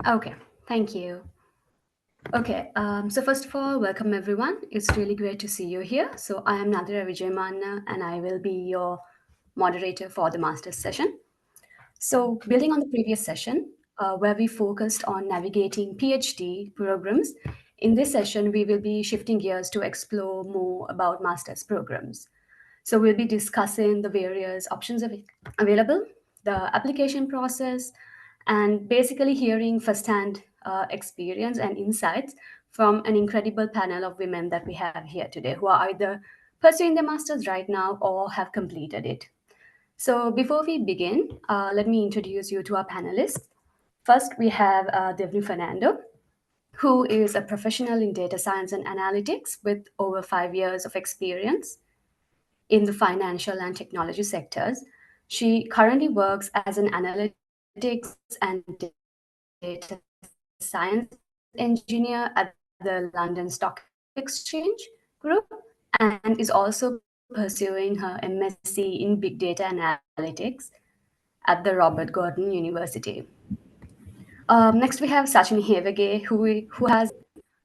Okay, thank you. Okay, so first of all, welcome everyone. It's really great to see you here. So I am Nathira Wijemanne and I will be your moderator for the master's session. So building on the previous session, where we focused on navigating PhD programs, in this session, we will be shifting gears to explore more about master's programs. So we'll be discussing the various options available, the application process, and basically hearing firsthand experience and insights from an incredible panel of women that we have here today who are either pursuing their masters right now or have completed it. So before we begin, let me introduce you to our panelists. First, we have Dewni Fernando, who is a professional in data science and analytics with over 5 years of experience in the financial and technology sectors. She currently works as an analytics and data science engineer at the London Stock Exchange Group and is also pursuing her MSc in Big Data Analytics at the Robert Gordon University. Next, we have Sachini Hewage, who has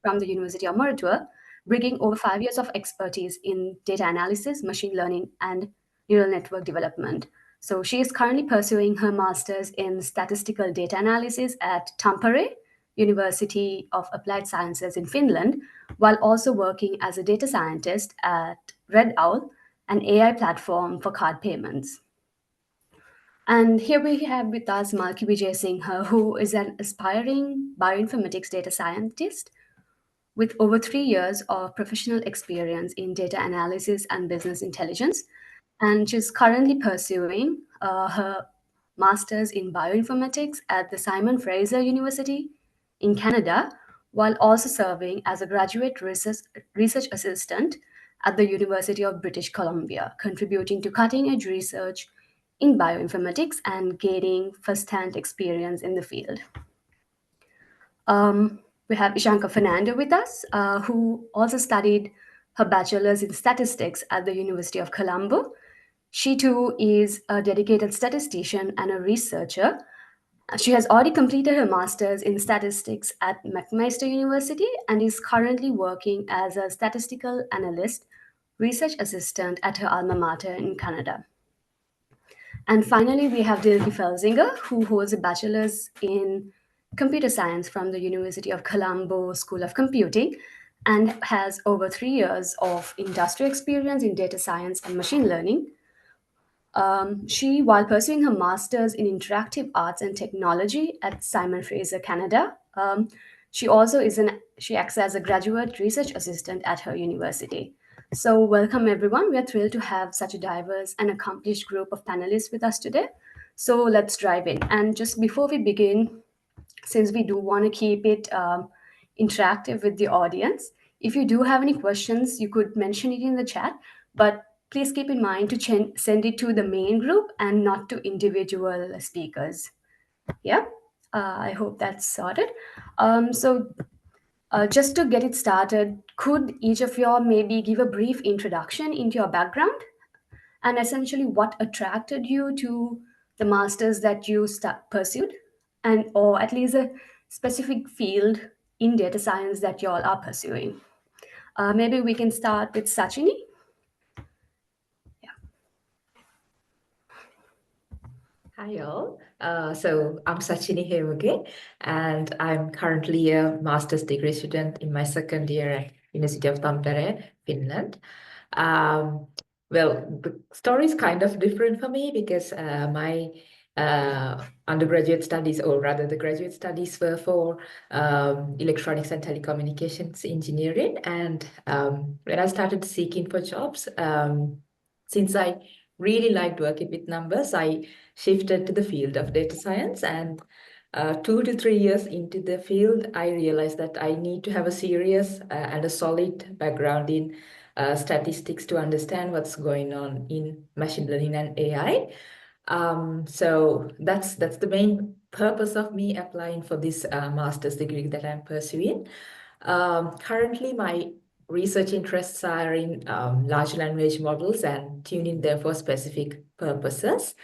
from the University of Muratua, bringing over 5 years of expertise in data analysis, machine learning, and neural network development. So she is currently pursuing her master's in statistical data analysis at Tampere University of Applied Sciences in Finland, while also working as a data scientist at Red Owl, an AI platform for card payments. And here we have with us Malki Wijesinghe, who is an aspiring bioinformatics data scientist with over 3 years of professional experience in data analysis and business intelligence. And she's currently pursuing her master's in bioinformatics at the Simon Fraser University in Canada, while also serving as a graduate research assistant at the University of British Columbia, contributing to cutting edge research in bioinformatics and gaining firsthand experience in the field. We have Ishi Fernando with us, who also studied her bachelor's in statistics at the University of Colombo. She too is a dedicated statistician and a researcher. She has already completed her master's in statistics at McMaster University and is currently working as a statistical analyst, research assistant at her alma mater in Canada. And finally, we have Dilky Felsinger, who holds a bachelor's in computer science from the University of Colombo School of Computing and has over 3 years of industry experience in data science and machine learning. She, while pursuing her master's in interactive arts and technology at Simon Fraser, Canada, she acts as a graduate research assistant at her university. So, welcome everyone. We are thrilled to have such a diverse and accomplished group of panelists with us today. So, let's dive in. And just before we begin, since we do want to keep it interactive with the audience, if you do have any questions, you could mention it in the chat. But please keep in mind to send it to the main group and not to individual speakers. Yeah, I hope that's sorted. Just to get it started, could each of you all maybe give a brief introduction into your background and essentially what attracted you to the masters that you pursued, and or at least a specific field in data science that you all are pursuing? Maybe we can start with Sachini. Hi all. So I'm Sachini Hewage, and I'm currently a master's degree student in my second year at University of Tampere, Finland. Well, the story is kind of different for me because my undergraduate studies, or rather the graduate studies, were for electronics and telecommunications engineering. And when I started seeking for jobs, since I really liked working with numbers, I shifted to the field of data science. And 2 to 3 years into the field, I realized that I need to have a serious and a solid background in statistics to understand what's going on in machine learning and AI. So that's the main purpose of me applying for this master's degree that I'm pursuing. Currently, my research interests are in large language models and tuning them for specific purposes.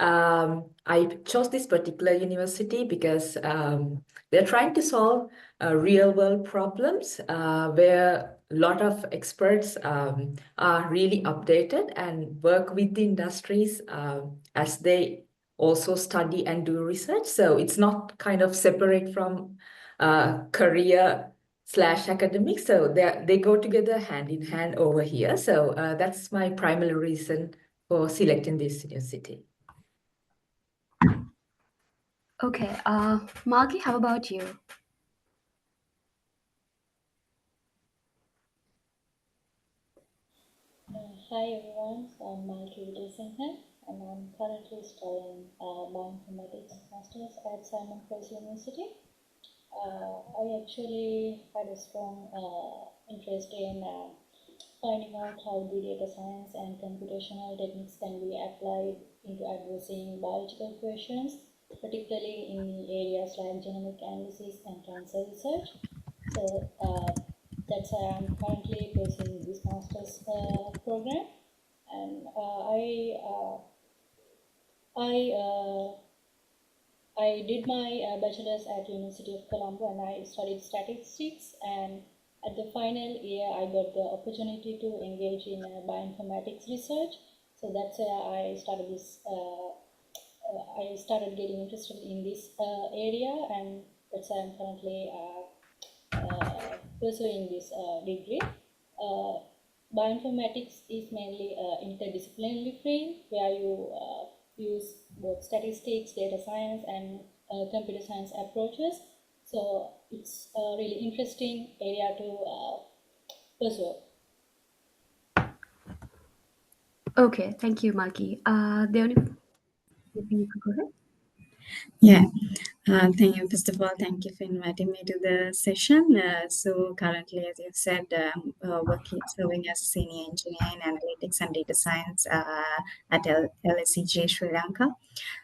I chose this particular university because they're trying to solve real world problems where a lot of experts are really updated and work with the industries as they also study and do research. So it's not kind of separate from career / academics. So they go together hand in hand over here. So that's my primary reason for selecting this university. Okay, Malki, how about you? Hi everyone, I'm Malki Wijesinghe and I'm currently studying bioinformatics masters at Simon Fraser University. I actually had a strong interest in finding out how the data science and computational techniques can be applied into addressing biological questions, particularly in areas like genomic analysis and cancer research. So that's why I'm currently pursuing this master's program, and I did my bachelor's at University of Colombo, and I studied statistics. And at the final year, I got the opportunity to engage in bioinformatics research. So that's why I started this. I started getting interested in this area, and that's why I'm currently pursuing this degree. Bioinformatics is mainly interdisciplinary field where you use both statistics, data science, and computer science approaches. So it's a really interesting area to pursue. Okay, thank you, Malki. Dewni, maybe you could go ahead. Yeah, thank you. First of all, thank you for inviting me to the session. So currently, as you said, serving as a senior engineer in analytics and data science at LSEG Sri Lanka.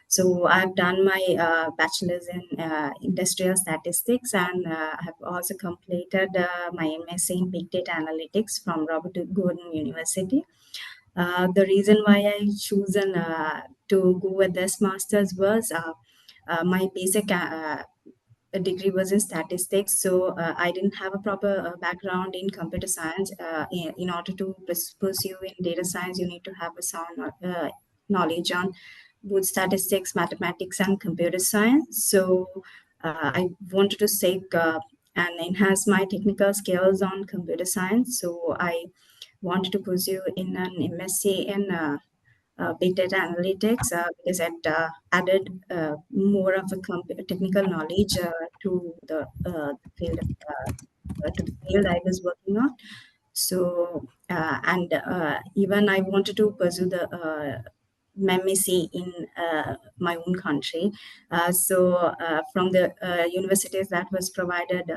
So I've done my bachelor's in industrial statistics, and I have also completed my MSc in big data analytics from Robert Gordon University. The reason why I chosen to go with this master's was my basic degree was in statistics, so I didn't have a proper background in computer science. In order to pursue in data science, you need to have a sound knowledge on both statistics, mathematics, and computer science. So I wanted to seek and enhance my technical skills on computer science. So I wanted to pursue in an MSc in big data analytics because it added more of a technical knowledge to the field to the field I was working on. So and even I wanted to pursue the MSc in my own country. From the universities that was provided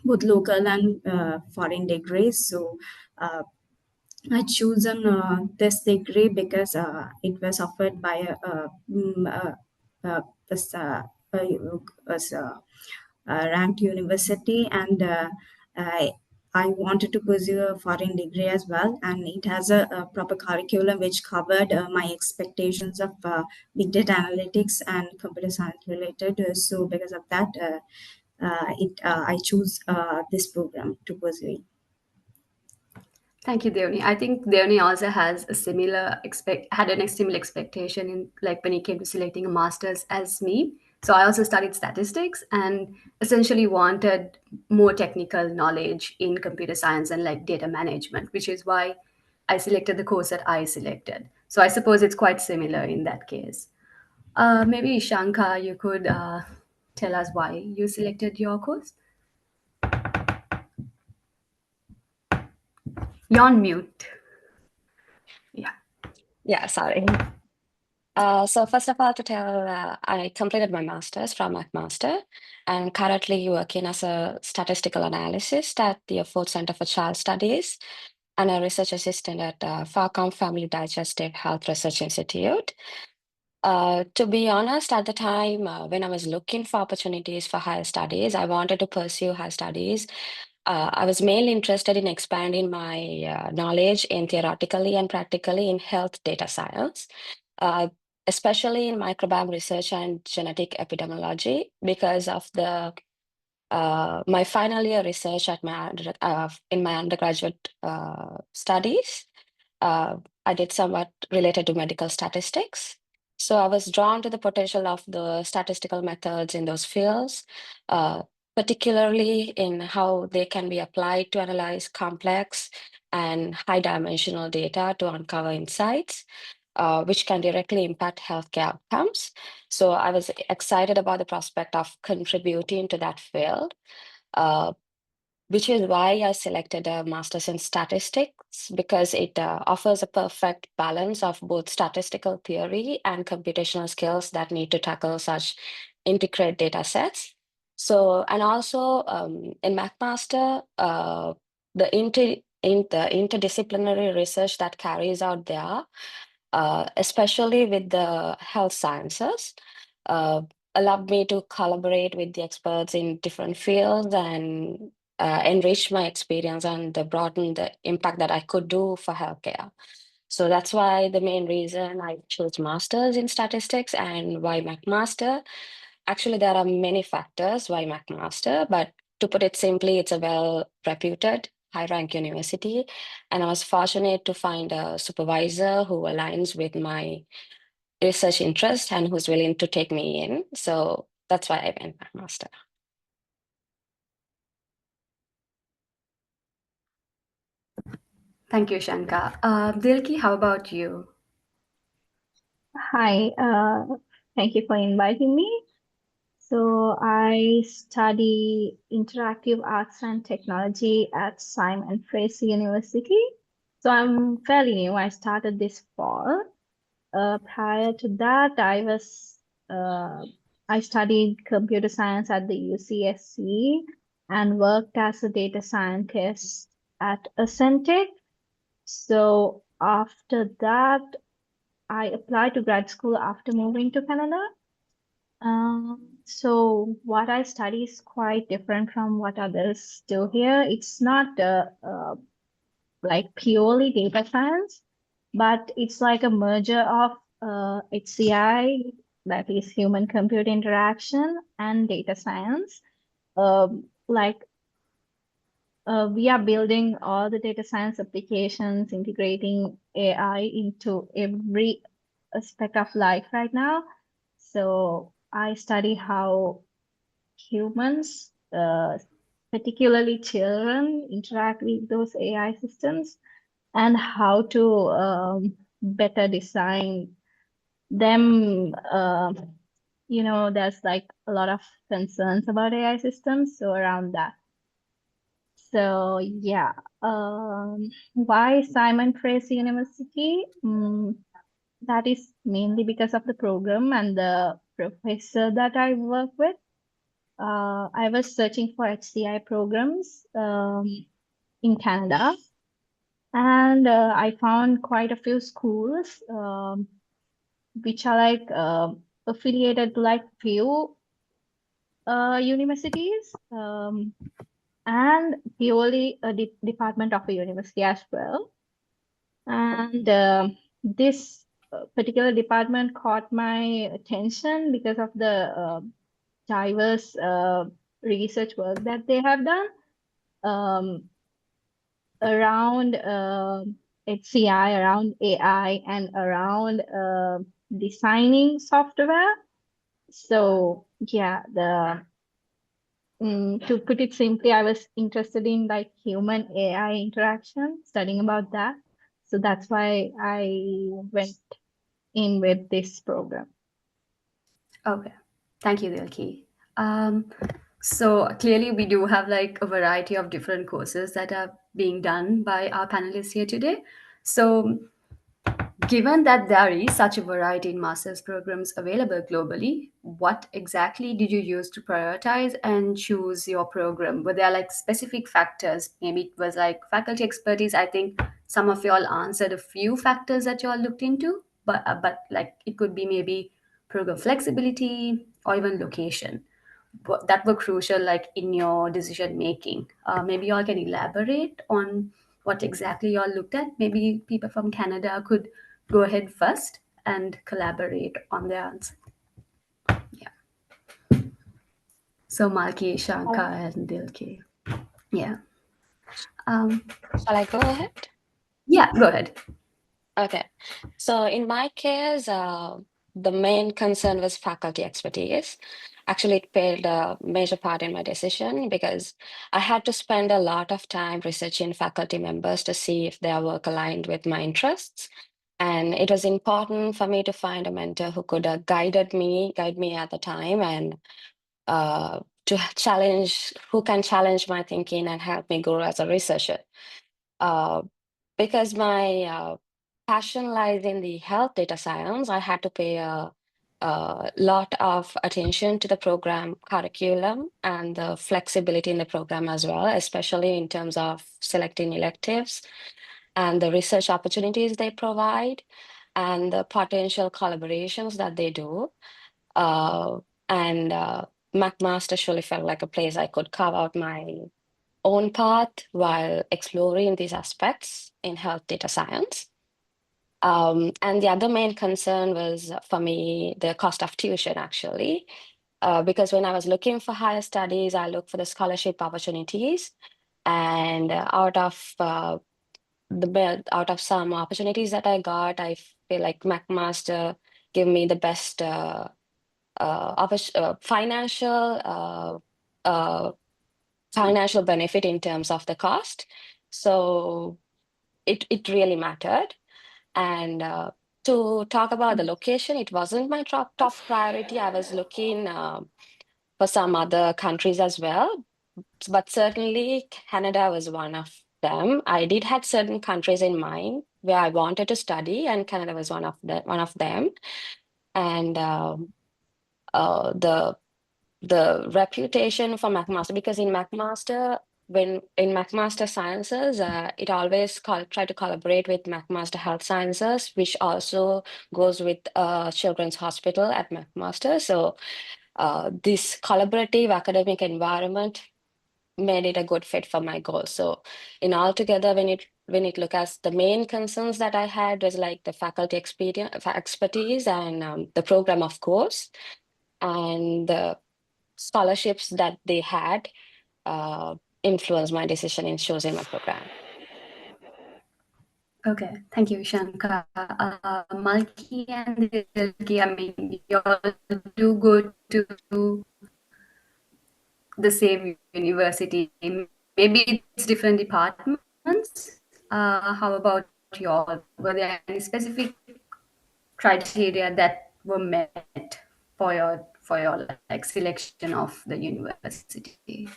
both local and foreign degrees. So I chosen this degree because it was offered by this ranked university, and I wanted to pursue a foreign degree as well, and it has a proper curriculum which covered my expectations of big data analytics and computer science related. So because of that, I choose this program to pursue. Thank you, Dewni. I think Dewni also has a similar similar expectation in like when he came to selecting a master's as me. So I also studied statistics and essentially wanted more technical knowledge in computer science and like data management, which is why I selected the course that I selected. So I suppose it's quite similar in that case. Maybe Shankar, you could tell us why you selected your course. You're on mute. Yeah. Yeah, sorry. So first of all, to tell, I completed my master's from McMaster and currently working as a statistical analyst at the Ford Center for Child Studies and a research assistant at Farcom Family Digestive Health Research Institute. To be honest, at the time when I was looking for opportunities for higher studies, I wanted to pursue higher studies. I was mainly interested in expanding my knowledge in theoretically and practically in health data science. especially in microbiome research and genetic epidemiology, because of the my final year research at in my undergraduate studies. I did somewhat related to medical statistics. So I was drawn to the potential of the statistical methods in those fields, particularly in how they can be applied to analyze complex and high dimensional data to uncover insights, which can directly impact healthcare outcomes. So I was excited about the prospect of contributing to that field, which is why I selected a master's in statistics, because it offers a perfect balance of both statistical theory and computational skills that need to tackle such intricate data sets. So, and also in McMaster, the interdisciplinary research that carries out there, especially with the health sciences, allowed me to collaborate with the experts in different fields and enrich my experience and broaden the impact that I could do for healthcare. So that's why the main reason I chose masters in statistics. And why McMaster? Actually, there are many factors why McMaster, but to put it simply, it's a well-reputed, high-rank university. And I was fortunate to find a supervisor who aligns with my research interest and who's willing to take me in. So that's why I went McMaster. Thank you, Shankar. Dilky, how about you? Hi, thank you for inviting me. So I study interactive arts and technology at Simon Fraser University. So I'm fairly new. I started this fall. Prior to that, I studied computer science at the UCSC and worked as a data scientist at Acentech. So after that, I applied to grad school after moving to Canada. So what I study is quite different from what others do here. It's not like purely data science, but it's like a merger of HCI, that is human computer interaction, and data science. We are building all the data science applications, integrating AI into every aspect of life right now. So I study how humans, particularly children, interact with those AI systems and how to better design them. There's like a lot of concerns about AI systems, so around that. So yeah, why Simon Fraser University? That is mainly because of the program and the professor that I work with. I was searching for HCI programs in Canada, and I found quite a few schools which are like affiliated to like few universities and purely a department of a university as well. And this particular department caught my attention because of the diverse research work that they have done around HCI, around AI, and around designing software. So yeah, to put it simply, I was interested in like human AI interaction, studying about that. So that's why I went in with this program. Okay, thank you, Dilky. So clearly we do have like a variety of different courses that are being done by our panelists here today. So given that there is such a variety in master's programs available globally, what exactly did you use to prioritize and choose your program? Were there like specific factors? Maybe it was like faculty expertise. I think some of y'all answered a few factors that y'all looked into, but like it could be maybe program flexibility or even location that were crucial like in your decision making. Maybe y'all can elaborate on what exactly y'all looked at. Maybe people from Canada could go ahead first, and collaborate on their answer. Yeah. So Malki, Shankar, and Dilky. Yeah. Shall I go ahead? Yeah, go ahead. Okay. So in my case, the main concern was faculty expertise. Actually, it played a major part in my decision because I had to spend a lot of time researching faculty members to see if their work aligned with my interests. And it was important for me to find a mentor who could guide me at the time, and who can challenge my thinking and help me grow as a researcher. Because my passion lies in the health data science, I had to pay a lot of attention to the program curriculum and the flexibility in the program as well, especially in terms of selecting electives and the research opportunities they provide and the potential collaborations that they do. And McMaster surely felt like a place I could carve out my own path while exploring these aspects in health data science. And the other main concern was for me the cost of tuition, actually, because when I was looking for higher studies, I looked for the scholarship opportunities, and out of some opportunities that I got, I feel like McMaster gave me the best financial benefit in terms of the cost. So it really mattered. And to talk about the location, it wasn't my top priority. I was looking for some other countries as well, but certainly Canada was one of them. I did have certain countries in mind where I wanted to study, and Canada was one of them. And the reputation for McMaster, because in McMaster Sciences, it always try to collaborate with McMaster Health Sciences, which also goes with Children's Hospital at McMaster. So this collaborative academic environment made it a good fit for my goals. So in altogether, when it look at the main concerns that I had was like the faculty expertise and the program, of course, and the scholarships that they had influenced my decision in choosing my program. Okay, thank you, Shankar. Malki and Dilky, I mean, you all do go to the same university. Maybe it's different departments. How about you all? Were there any specific criteria that were met for your like selection of the university?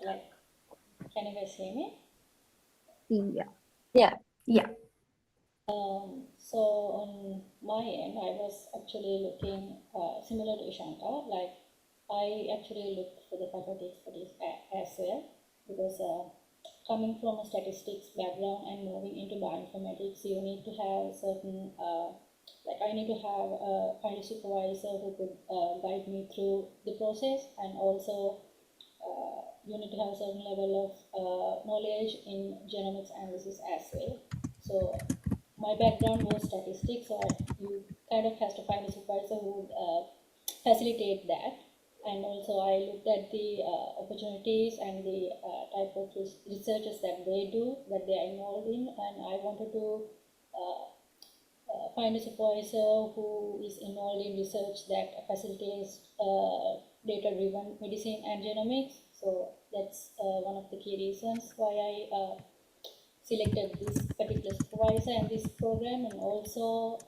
Like, can you guys hear me? Yeah. Yeah. So on my end, I was actually looking similar to Shankar. Like, I actually looked for the faculty expertise as well, because coming from a statistics background and moving into bioinformatics, you need to have certain like I need to have a kind of supervisor who could guide me through the process, and also you need to have a certain level of knowledge in genomics analysis as well. So my background was statistics, so you kind of has to find a supervisor who would facilitate that. And also I looked at the opportunities and the type of researches that they do, that they are involved in, and I wanted to find a supervisor who is involved in research that facilitates data-driven medicine and genomics. So that's one of the key reasons why I selected this particular supervisor and this program. And also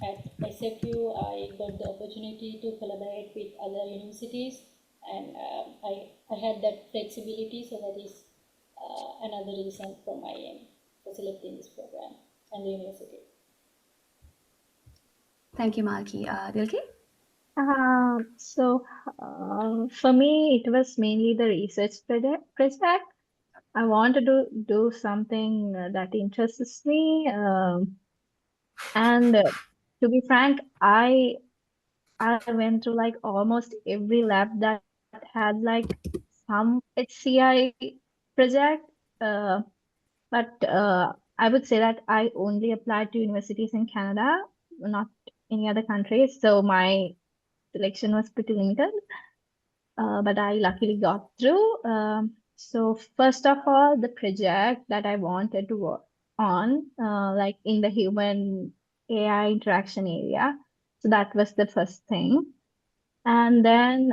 at SFU, I got the opportunity to collaborate with other universities, and I had that flexibility, so that is another reason from my end for selecting this program and the university. Thank you, Malki. Dilky? So for me, it was mainly the research project. I wanted to do something that interests me. And to be frank, I went to like almost every lab that had like some HCI project. For but I would say that I only applied to universities in Canada, not any other countries. So my selection was pretty limited, but I luckily got through. So first of all, the project that I wanted to work on, like in the human AI interaction area. So that was the first thing. And then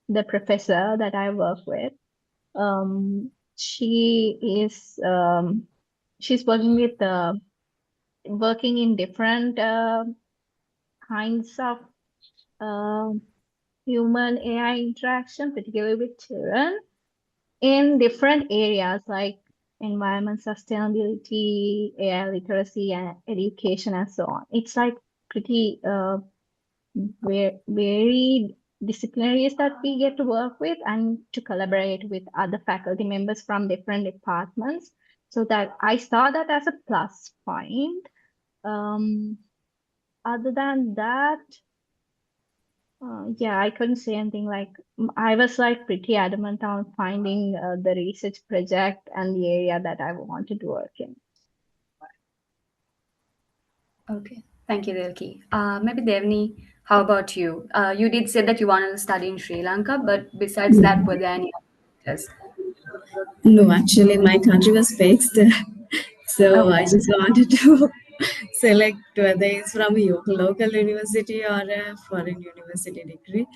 the professor that I work with, she's working with working in different kinds of human AI interaction, particularly with children, in different areas like environment sustainability, AI literacy, and education, and so on. It's like pretty varied disciplinaries that we get to work with and to collaborate with other faculty members from different departments. So that I saw that as a plus point. Other than that, yeah, I couldn't say anything. Like I was like pretty adamant on finding the research project and the area that I wanted to work in. Okay, thank you, Dilky. Maybe Devni, how about you? You did say that you wanted to study in Sri Lanka, but besides that, were there any others? No, actually, my country was fixed. So I Okay. just wanted to select whether it's from a local university or a foreign university degree.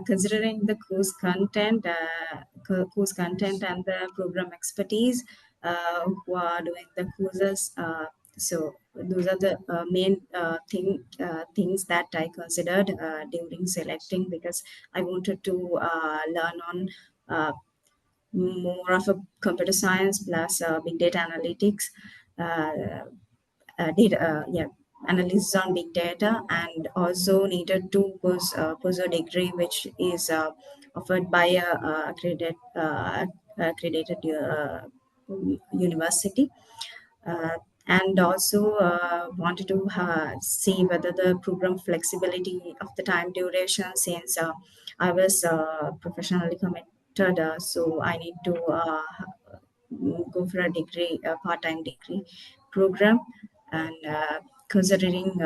Considering the course content and the program expertise who are doing the courses, so those are the main things that I considered during selecting, because I wanted to learn on more of a computer science plus big data analytics, uh, analysis on big data, and also needed to pursue a degree which is offered by a accredited university. And also wanted to see whether the program flexibility of the time duration, since I was professionally committed, so I need to go for a degree, a part-time degree program. And considering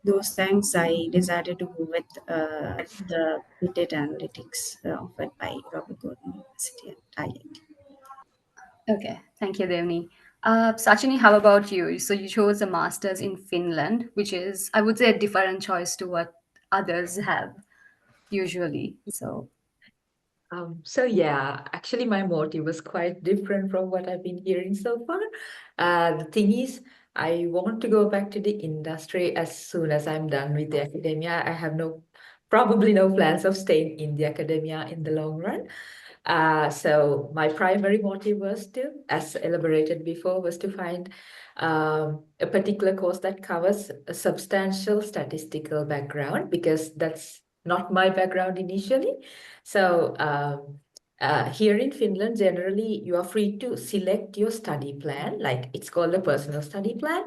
those things, I decided to go with the big data analytics offered by Robert Gordon University at IIT. Okay, thank you, Devni. Sachini, how about you? So you chose a master's in Finland, which is, I would say, a different choice to what others have usually. So, So yeah, actually my motive was quite different from what I've been hearing so far. The thing is, I want to go back to the industry as soon as I'm done with the academia. I have probably no plans of staying in the academia in the long run. So my primary motive was to, as elaborated before, was to find a particular course that covers a substantial statistical background, because that's not my background initially. So here in Finland, generally, you are free to select your study plan, like it's called a personal study plan.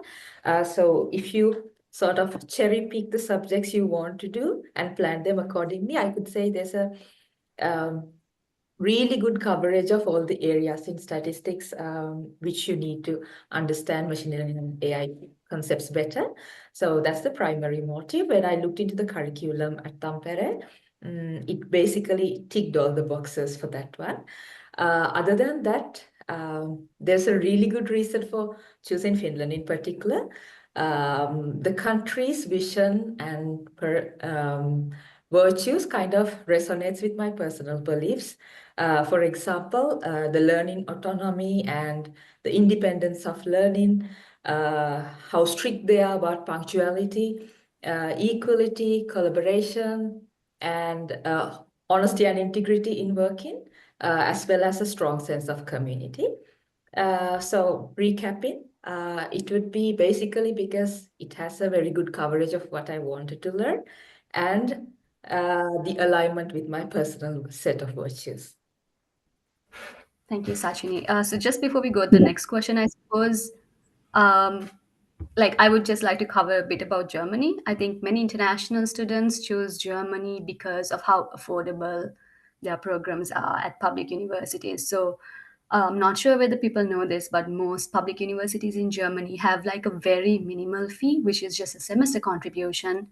So if you sort of cherry pick the subjects you want to do and plan them accordingly, I could say there's a really good coverage of all the areas in statistics, which you need to understand machine learning and AI concepts better. So that's the primary motive. When I looked into the curriculum at Tampere, it basically ticked all the boxes for that one. Other than that, there's a really good reason for choosing Finland in particular. The country's vision and virtues kind of resonates with my personal beliefs. For example, the learning autonomy and the independence of learning, how strict they are about punctuality, equality, collaboration, and honesty and integrity in working, as well as a strong sense of community. So recapping, it would be basically because it has a very good coverage of what I wanted to learn, and the alignment with my personal set of virtues. thank you, Sachini. So just before we go to the next question, I suppose, um, like I would just like to cover a bit about Germany. I think many international students choose Germany because of how affordable their programs are at public universities. So I'm not sure whether people know this, but most public universities in Germany have like a very minimal fee, which is just a semester contribution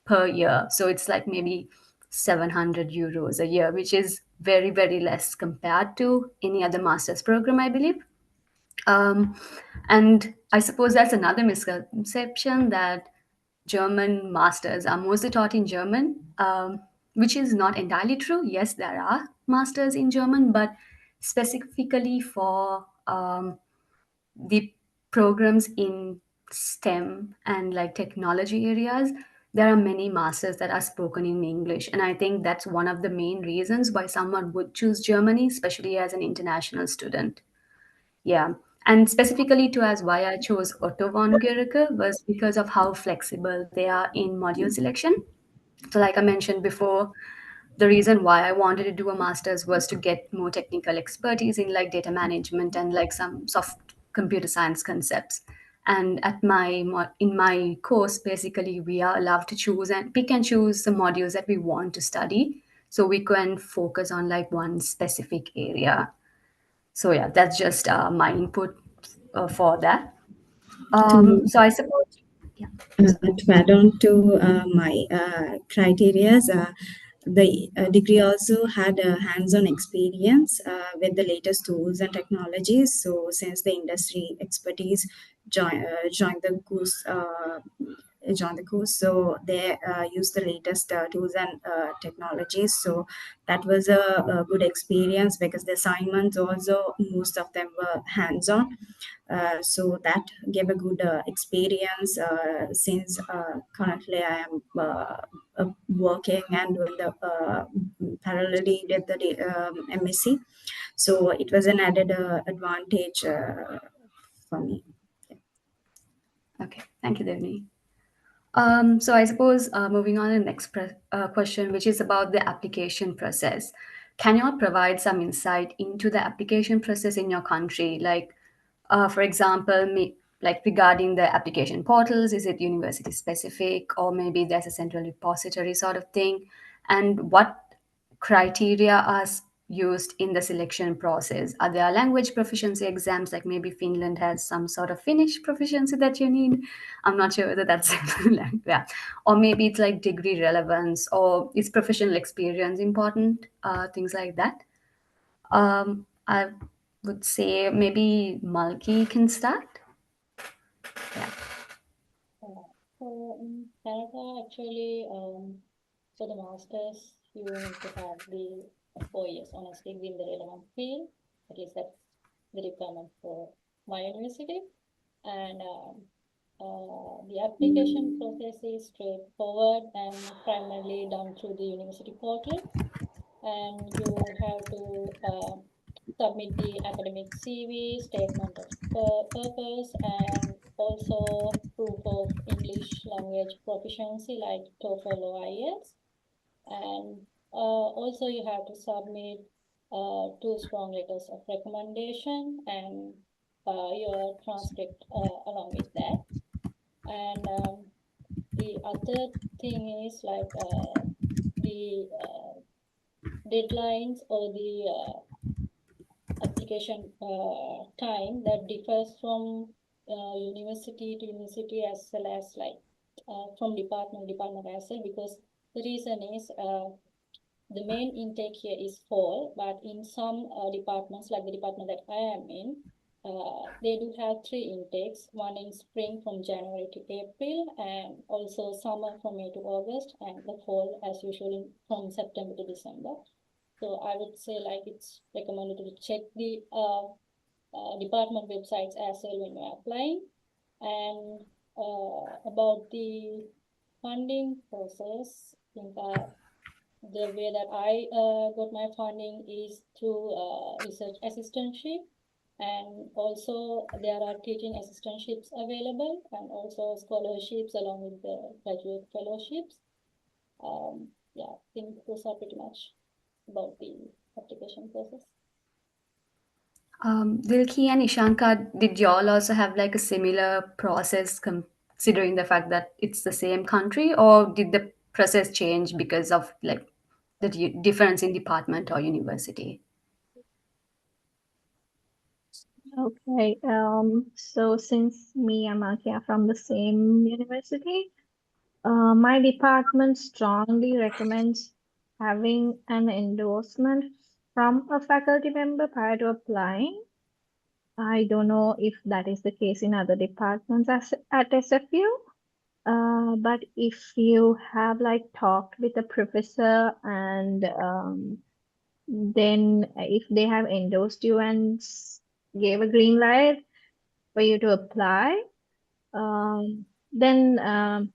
per year. So it's like maybe 700 euros a year, which is very, very less compared to any other master's program, I believe. Um, and I suppose that's another misconception that German masters are mostly taught in German, which is not entirely true. Yes, there are masters in German, but specifically for the programs in STEM and like technology areas, there are many masters that are spoken in English. And I think that's one of the main reasons why someone would choose Germany, especially as an international student. Yeah. And specifically to as why I chose Otto von Guericke was because of how flexible they are in module selection. So like I mentioned before, the reason why I wanted to do a master's was to get more technical expertise in like data management and like some soft computer science concepts. And at in my course, basically we are allowed to choose and pick and choose the modules that we want to study, so we can focus on like one specific area. So yeah, that's just my input for that. To So I suppose, yeah. to add on to my criterias, the degree also had a hands-on experience with the latest tools and technologies. So since the industry expertise joined the course, so they use the latest tools and technologies. So that was a good experience because the assignments also, most of them were hands-on. So that gave a good experience since currently I am working and doing the parallelly with the MSc. So it was an added advantage for me. Okay, thank you, Dewni. So I suppose moving on to the next question, which is about the application process. Can you all provide some insight into the application process in your country? Like, for example, like regarding the application portals, is it university specific, or maybe there's a central repository sort of thing? And what criteria are used in the selection process? Are there language proficiency exams, like maybe Finland has some sort of Finnish proficiency that you need? I'm not sure whether that's yeah. Or maybe it's like degree relevance, or is professional experience important? Things like that. I would say maybe Malki can start. Yeah. So in Canada, actually, for the masters, you need to have the 4 years honors degree in the relevant field. At least that's the requirement for my university. And the application process is straightforward and primarily done through the university portal. And you have to submit the academic CV, statement of purpose, and also proof of English language proficiency like TOEFL or IELTS. And also you have to submit 2 strong letters of recommendation and your transcript along with that. And the other thing is like the deadlines or the application time that differs from university to university, as well as like from department to department as well, because the reason is the main intake here is fall, but in some departments, like the department that I am in, they do have 3 intakes, one in spring from January to April, and also summer from May to August, and the fall as usual from September to December. So I would say like it's recommended to check the department websites as well when you're applying. And about the funding process, I think the way that I got my funding is through research assistantship, and also there are teaching assistantships available, and also scholarships along with the graduate fellowships. Yeah, I think those are pretty much about the application process. Dilky and Ishanka, did y'all also have like a similar process considering the fact that it's the same country, or did the process change because of like the difference in department or university? Okay, so since me and Malki are from the same university, my department strongly recommends having an endorsement from a faculty member prior to applying. I don't know if that is the case in other departments at SFU, but if you have like talked with a professor and then if they have endorsed you and gave a green light for you to apply, then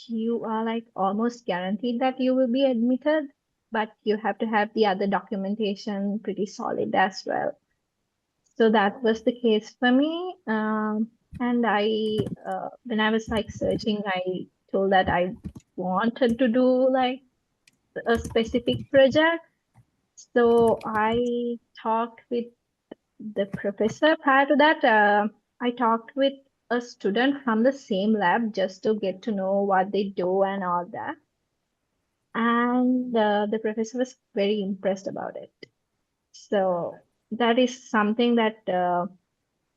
you are like almost guaranteed that you will be admitted, but you have to have the other documentation pretty solid as well. So that was the case for me. And when I was like searching, I told that I wanted to do like a specific project. So I talked with the professor. Prior to that, I talked with a student from the same lab just to get to know what they do and all that. And the professor was very impressed about it. So that is something that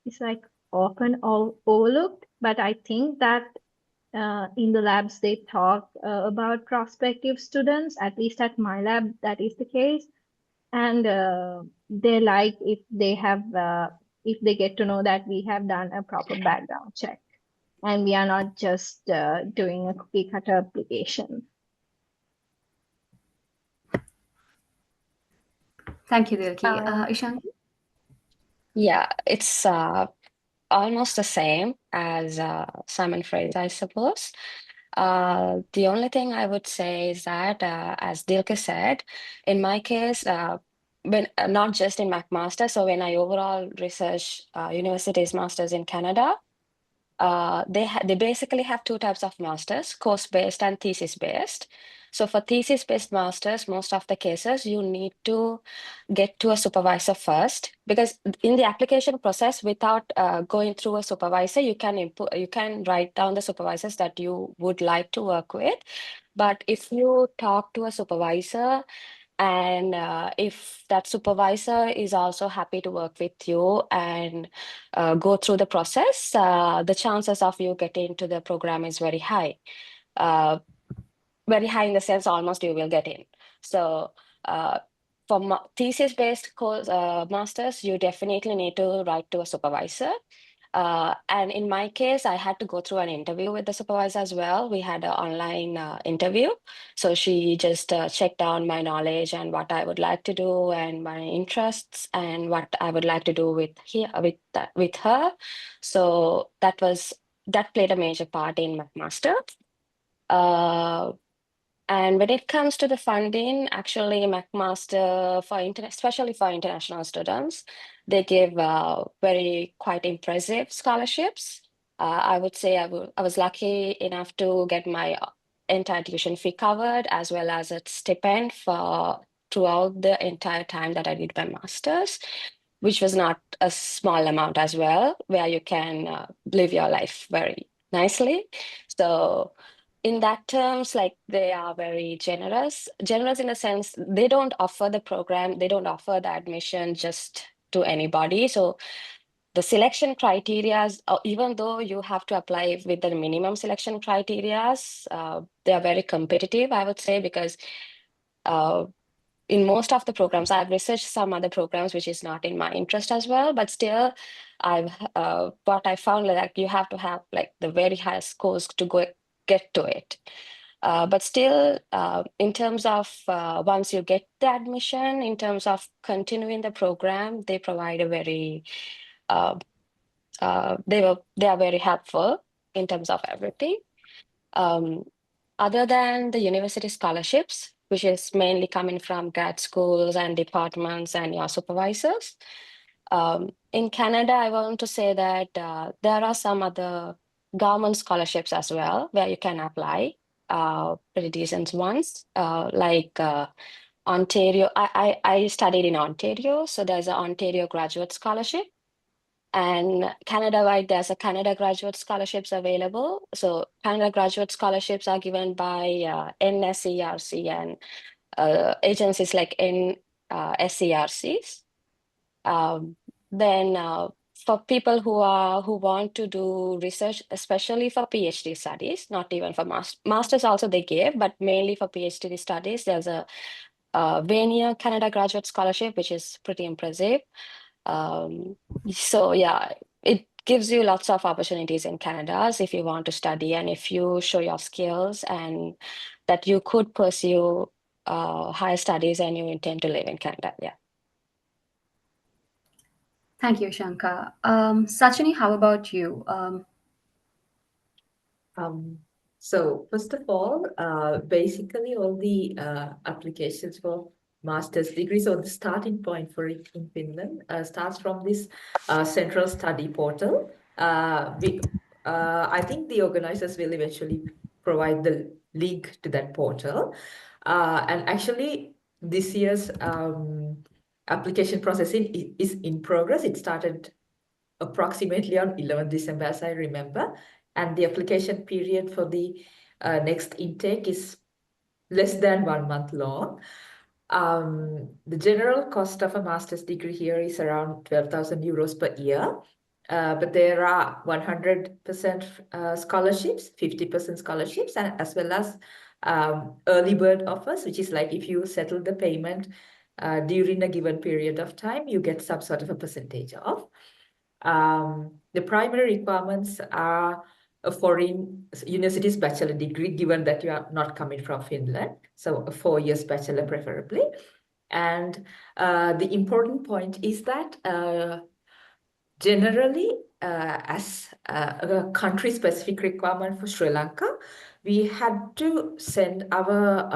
is like often overlooked, but I think that in the labs they talk about prospective students, at least at my lab, that is the case. And they like if they get to know that we have done a proper background check and we are not just doing a cookie cutter application. Thank you, Dilky. Ishan? Yeah, it's almost the same as Simon Fraser, I suppose. The only thing I would say is that, as Dilke said, in my case, when not just in McMaster, so when I overall research universities masters in Canada, they basically have two types of masters, course-based and thesis-based. So for thesis-based masters, most of the cases you need to get to a supervisor first, because in the application process, without going through a supervisor, you can write down the supervisors that you would like to work with. But if you talk to a supervisor, and if that supervisor is also happy to work with you and go through the process, the chances of you getting into the program is very high. Very high in the sense almost you will get in. So for thesis-based course masters, you definitely need to write to a supervisor. And in my case, I had to go through an interview with the supervisor as well. We had an online interview. So she just checked down my knowledge and what I would like to do and my interests and what I would like to do with her. So that played a major part in my master. And when it comes to the funding, actually, McMaster, especially for international students, they give very quite impressive scholarships. I would say I was lucky enough to get my entire tuition fee covered, as well as a stipend throughout the entire time that I did my master's, which was not a small amount as well, where you can live your life very nicely. So in that terms, like they are very generous in a sense, they don't offer the program, they don't offer the admission just to anybody. So the selection criteria, even though you have to apply with the minimum selection criteria, they are very competitive, I would say, because in most of the programs, I've researched some other programs which is not in my interest as well, but still what I found like you have to have like the very highest scores to get to it. But still, in terms of once you get the admission, in terms of continuing the program, they provide a very, they are very helpful in terms of everything. Other than the university scholarships, which is mainly coming from grad schools and departments and your supervisors. In Canada, I want to say that there are some other government scholarships as well where you can apply, pretty decent ones, like Ontario. I studied in Ontario, so there's an Ontario Graduate Scholarship. And Canada-wide, there's a Canada Graduate Scholarships available. So Canada Graduate Scholarships are given by NSERC and agencies like SERCs. Then for people who want to do research, especially for PhD studies, not even for masters also they gave, but mainly for PhD studies, there's a Vanier Canada Graduate Scholarship, which is pretty impressive. So yeah, it gives you lots of opportunities in Canada if you want to study and if you show your skills and that you could pursue higher studies and you intend to live in Canada. Yeah. Thank you, Shankar. Sachini, how about you? So first of all, basically all the applications for master's degrees, or the starting point for it in Finland starts from this central study portal. I think the organizers will eventually provide the link to that portal. And actually, this year's application processing is in progress. It started approximately on 11th December, as I remember. And the application period for the next intake is less than 1 month long. The general cost of a master's degree here is around 12,000 euros per year. But there are 100% scholarships, 50% scholarships, and as well as early bird offers, which is like if you settle the payment during a given period of time, you get some sort of a percentage off. The primary requirements are a foreign university's bachelor degree, given that you are not coming from Finland. So a 4 years bachelor preferably. And the important point is that generally, as a country-specific requirement for Sri Lanka, we had to send our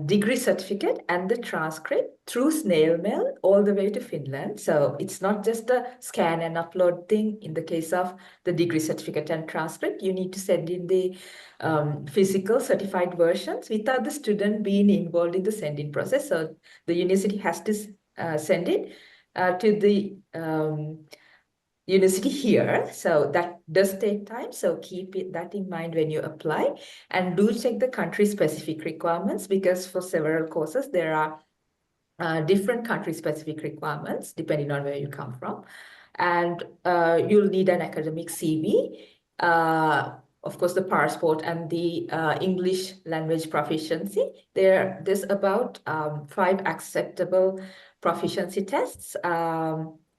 degree certificate and the transcript through snail mail all the way to Finland. So it's not just a scan and upload thing. In the case of the degree certificate and transcript, you need to send in the physical certified versions without the student being involved in the sending process. So the university has to send it to the university here. So that does take time. So keep that in mind when you apply, and do check the country specific requirements, because for several courses, there are different country specific requirements depending on where you come from. And you'll need an academic CV, of course, the passport and the English language proficiency. There's about 5 acceptable proficiency tests,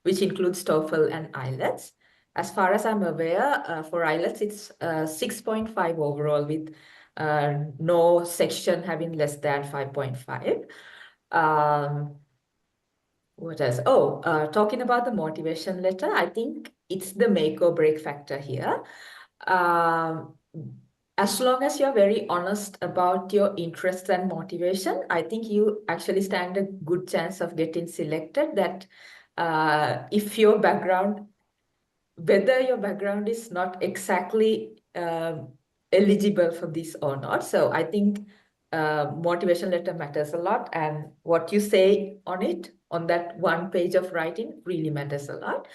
which includes TOEFL and IELTS. As far as I'm aware, for IELTS, it's 6.5 overall, with no section having less than 5.5. What else? Oh, talking about the motivation letter, I think it's the make or break factor here. As long as you're very honest about your interests and motivation, I think you actually stand a good chance of getting selected. That if your background, whether your background is not exactly eligible for this or not. So I think motivation letter matters a lot, and what you say on it, on that 1 page of writing, really matters a lot.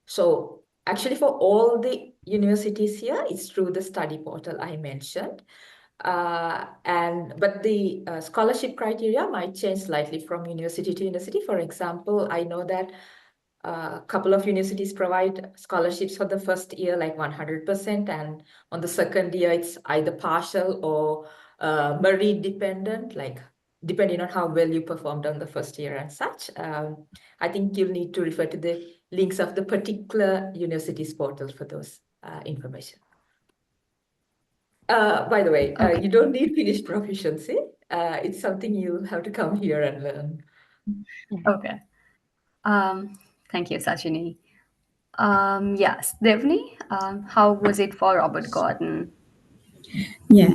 So actually for all the universities here, it's through the study portal I mentioned. But the scholarship criteria might change slightly from university to university. For example, I know that a couple of universities provide scholarships for the first year, like 100%, and on the second year, it's either partial or merit dependent, like depending on how well you performed on the first year and such. I think you'll need to refer to the links of the particular university's portal for those information. By the way, Okay. you don't need Finnish proficiency. It's something you have to come here and learn. Okay. Thank you, Sachini. Yes, Dewni, how was it for Robert Gordon? Yeah,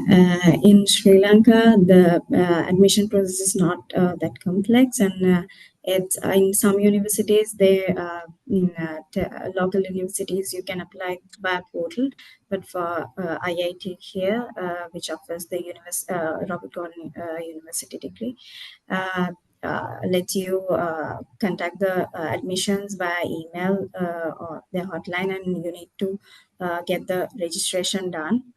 in Sri Lanka, the admission process is not that complex, and it's in some universities, in local universities, you can apply by portal. But for IIT here, which offers the Robert Gordon University degree, lets you contact the admissions via email or their hotline, and you need to get the registration done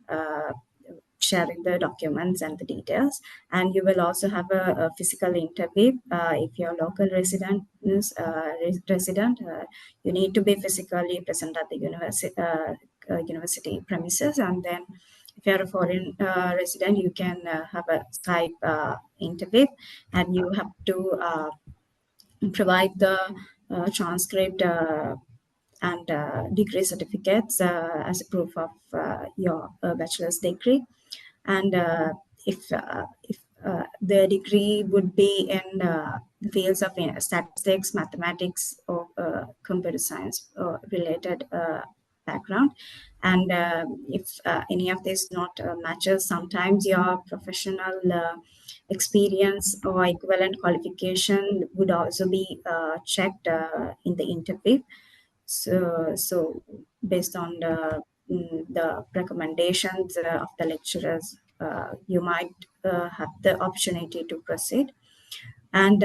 sharing the documents and the details. And you will also have a physical interview. If you're local resident, you need to be physically present at the university premises. And then if you're a foreign resident, you can have a Skype interview, and you have to provide the transcript and degree certificates as a proof of your bachelor's degree. And if the degree would be in the fields of statistics, mathematics, or computer science related background. And if any of this not matches, sometimes your professional experience or equivalent qualification would also be checked in the interview. So based on the recommendations of the lecturers, you might have the opportunity to proceed. And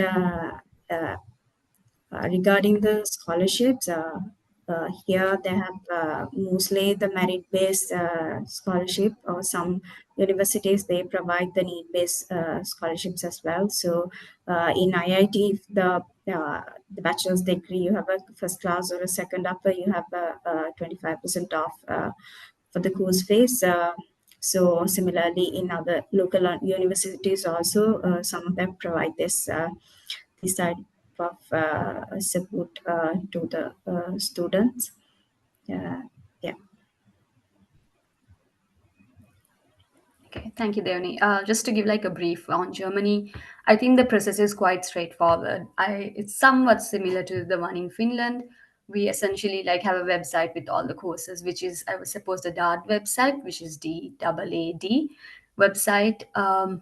regarding the scholarships, here they have mostly the merit-based scholarship, or some universities they provide the need-based scholarships as well. So in IIT, if the bachelor's degree you have a first class or a second upper, you have a 25% off for the course fees. So similarly, in other local universities also, some of them provide this type of support to the students. Yeah. Okay, thank you, Dewni. Just to give like a brief on Germany, I think the process is quite straightforward. It's somewhat similar to the one in Finland. We essentially like have a website with all the courses, which is, I would suppose, the DAD website, which is DAAD website.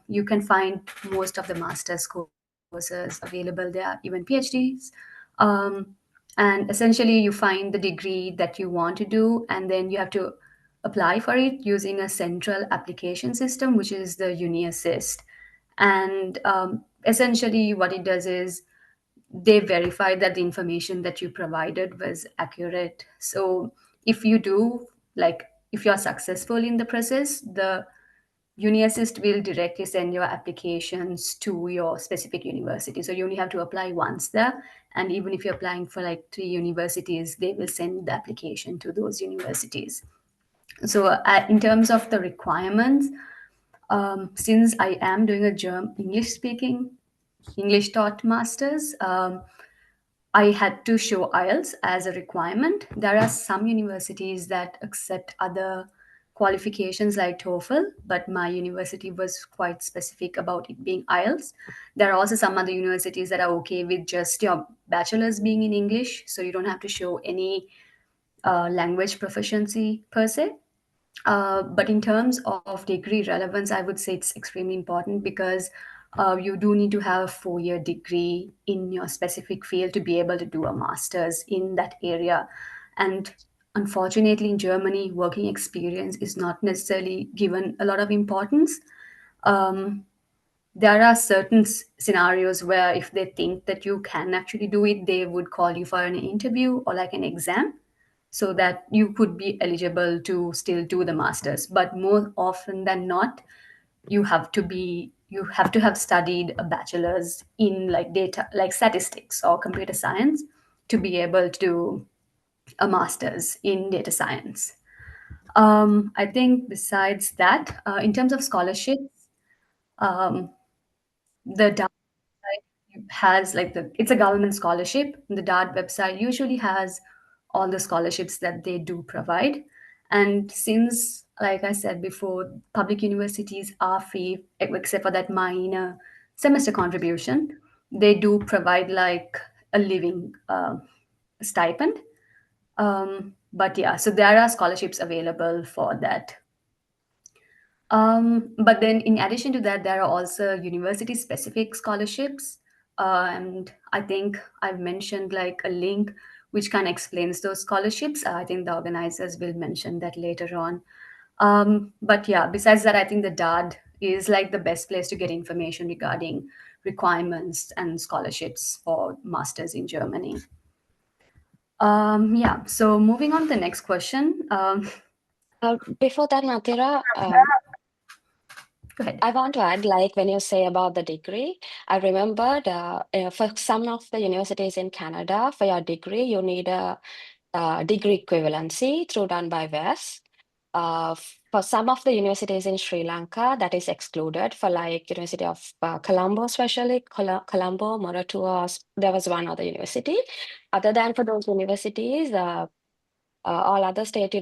You can find most of the master's courses available there, even PhDs. And essentially, you find the degree that you want to do, and then you have to apply for it using a central application system, which is the UniAssist. And essentially, what it does is they verify that the information that you provided was accurate. So if you do, like, if you're successful in the process, the UniAssist will directly send your applications to your specific university. So you only have to apply once there. And even if you're applying for like 3 universities, they will send the application to those universities. So in terms of the requirements, since I am doing a English taught master's, I had to show IELTS as a requirement. There are some universities that accept other qualifications like TOEFL, but my university was quite specific about it being IELTS. There are also some other universities that are okay with just your bachelor's being in English, so you don't have to show any language proficiency per se. But in terms of degree relevance, I would say it's extremely important because you do need to have a 4-year degree in your specific field to be able to do a master's in that area. And unfortunately, in Germany, working experience is not necessarily given a lot of importance. There are certain scenarios where if they think that you can actually do it, they would call you for an interview or like an exam, so that you could be eligible to still do the masters. But more often than not, you have to have studied a bachelor's in like data, like statistics or computer science, to be able to do a master's in data science. I think besides that, in terms of scholarships, the DAD has like it's a government scholarship. The DAD website usually has all the scholarships that they do provide. And since, like I said before, public universities are free, except for that minor semester contribution, they do provide like a living stipend. But yeah, so there are scholarships available for that. But then in addition to that, there are also university-specific scholarships. And I think I've mentioned like a link which kind of explains those scholarships. I think the organizers will mention that later on. But yeah, besides that, I think the DAD is like the best place to get information regarding requirements and scholarships for masters in Germany. Yeah, so moving on to the next question. Before that, Nathira, Go ahead. I want to add, like when you say about the degree, I remembered for some of the universities in Canada, for your degree, you need a degree equivalency through done by WiDS. For some of the universities in Sri Lanka, that is excluded. For like University of Colombo, especially Colombo, Moratuwa, there was one other university. Other than for those universities, all other state